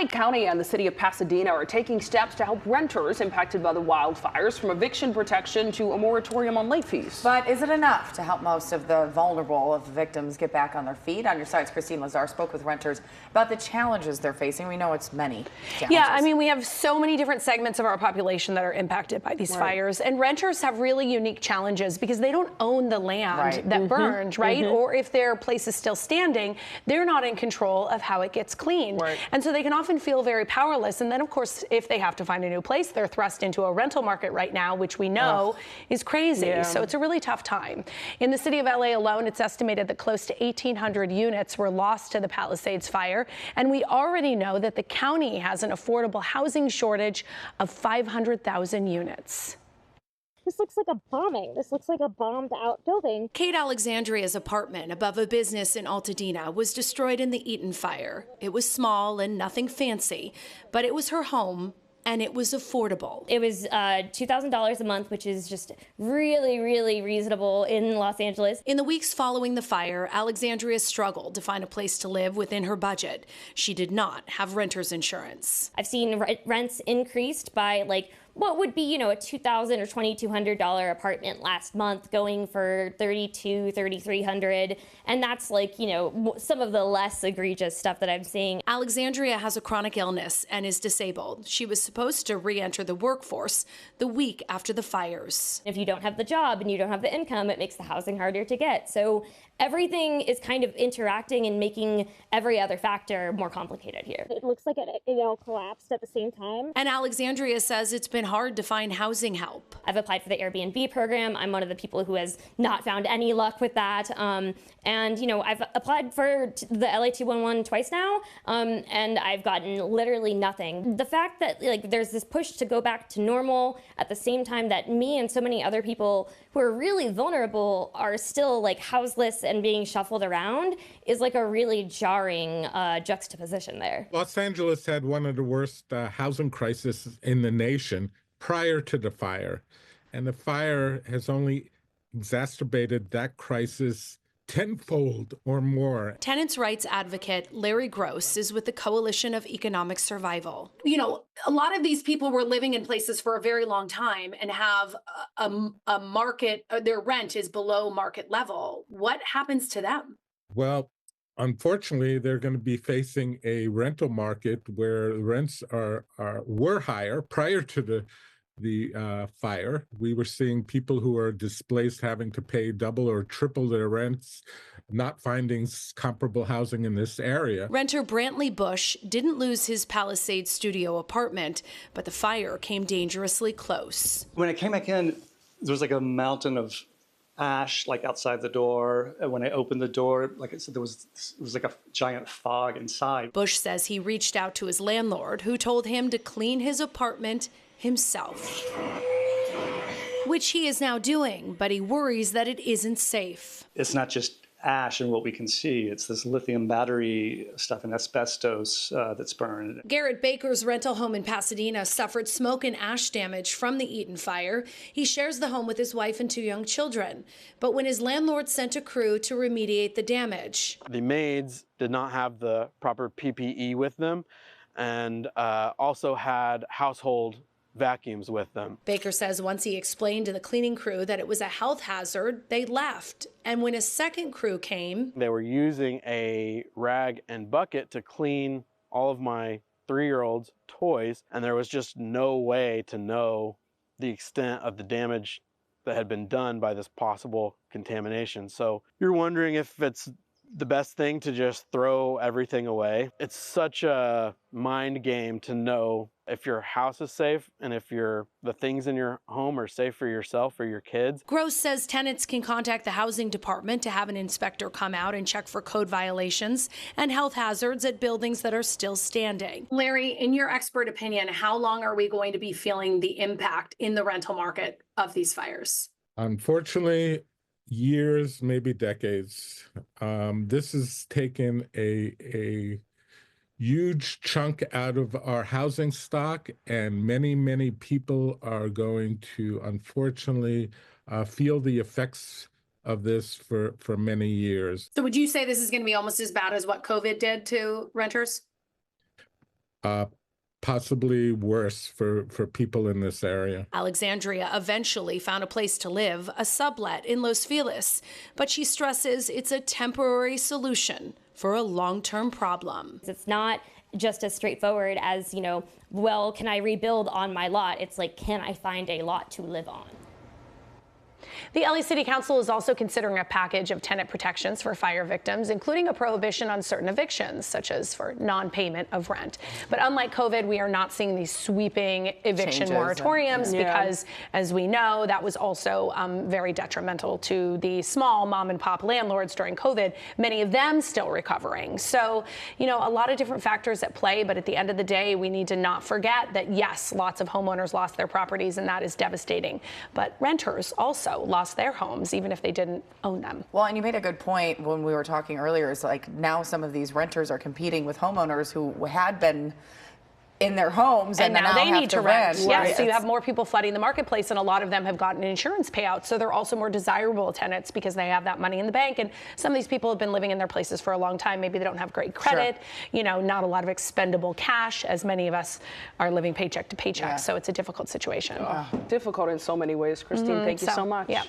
LA County and the city of Pasadena are taking steps to help renters impacted by the wildfires, from eviction protection to a moratorium on late fees. But is it enough to help most of the vulnerable of the victims get back on their feet? On your side's Christine Lazar spoke with renters about the challenges they're facing. We know it's many challenges. Yeah, I mean, we have so many different segments of our population that are impacted by these fires, and renters have really unique challenges because they don't own the land that burned, right? Or if their place is still standing, they're not in control of how it gets cleaned. And so they can often feel very powerless. And then, of course, if they have to find a new place, they're thrust into a rental market right now, which we know is crazy. So it's a really tough time. In the city of LA alone, it's estimated that close to 1,800 units were lost to the Palisades fire. And we already know that the county has an affordable housing shortage of 500,000 units. This looks like a bombing. This looks like a bombed out building. Kate Alexandria's apartment above a business in Altadena was destroyed in the Eaton fire. It was small and nothing fancy, but it was her home and it was affordable. It was $2,000 a month, which is just really, really reasonable in Los Angeles. In the weeks following the fire, Alexandria struggled to find a place to live within her budget. She did not have renter's insurance. I've seen rents increased by what would be, a $2,000 or $2,200 apartment last month going for $3,200, $3,300. And that's some of the less egregious stuff that I'm seeing. Alexandria has a chronic illness and is disabled. She was supposed to re-enter the workforce the week after the fires. If you don't have the job and you don't have the income, it makes the housing harder to get. So everything is kind of interacting and making every other factor more complicated here. It looks like it all collapsed at the same time. And Alexandria says it's been hard to find housing help. I've applied for the Airbnb program. I'm one of the people who has not found any luck with that. I've applied for the LA 211 twice now, and I've gotten literally nothing. The fact that there's this push to go back to normal at the same time that me and so many other people who are really vulnerable are still houseless and being shuffled around is a really jarring juxtaposition there. Los Angeles had one of the worst housing crises in the nation prior to the fire. And the fire has only exacerbated that crisis tenfold or more. Tenants' rights advocate Larry Gross is with the Coalition of Economic Survival. A lot of these people were living in places for a very long time and have a market, their rent is below market level. What happens to them? Well, unfortunately, they're going to be facing a rental market where rents were higher prior to the fire. We were seeing people who are displaced having to pay double or triple their rents, not finding comparable housing in this area. Renter Brantley Bush didn't lose his Palisades studio apartment, but the fire came dangerously close. When I came back in, there was a mountain of ash outside the door. And when I opened the door, like I said, it was a giant fog inside. Bush says he reached out to his landlord, who told him to clean his apartment himself, which he is now doing, but he worries that it isn't safe. It's not just ash and what we can see. It's this lithium battery stuff and asbestos that's burned. Garrett Baker's rental home in Pasadena suffered smoke and ash damage from the Eaton fire. He shares the home with his wife and 2 young children. But when his landlord sent a crew to remediate the damage, the maids did not have the proper PPE with them and also had household vacuums with them. Baker says once he explained to the cleaning crew that it was a health hazard, they left. And when a second crew came, they were using a rag and bucket to clean all of my 3-year-old's toys, and there was just no way to know the extent of the damage that had been done by this possible contamination. So you're wondering if it's the best thing to just throw everything away. It's such a mind game to know if your house is safe and if the things in your home are safe for yourself or your kids. Gross says tenants can contact the housing department to have an inspector come out and check for code violations and health hazards at buildings that are still standing. Larry, in your expert opinion, how long are we going to be feeling the impact in the rental market of these fires? Unfortunately, years, maybe decades. This has taken a huge chunk out of our housing stock, and many people are going to, unfortunately, feel the effects of this for many years. So would you say this is going to be almost as bad as what COVID did to renters? possibly worse for people in this area. Alexandria eventually found a place to live, a sublet in Los Feliz, but she stresses it's a temporary solution for a long-term problem. It's not just as straightforward as, well, can I rebuild on my lot? It's like, can I find a lot to live on? The LA City Council is also considering a package of tenant protections for fire victims, including a prohibition on certain evictions, such as for non-payment of rent. But unlike COVID, we are not seeing these sweeping eviction moratoriums because, as we know, that was also very detrimental to the small mom and pop landlords during COVID, many of them still recovering. So, a lot of different factors at play, but at the end of the day, we need to not forget that, yes, lots of homeowners lost their properties, and that is devastating. But renters also lost their homes, even if they didn't own them. Well, and you made a good point when we were talking earlier, is like now some of these renters are competing with homeowners who had been in their homes and now they need to rent. Yes, right. So you have more people flooding the marketplace, and a lot of them have gotten insurance payouts. So they're also more desirable tenants because they have that money in the bank. And some of these people have been living in their places for a long time. Maybe they don't have great credit, not a lot of expendable cash, as many of us are living paycheck to paycheck. So it's a difficult situation. Difficult in so many ways. Christine, thank you so much. Yeah.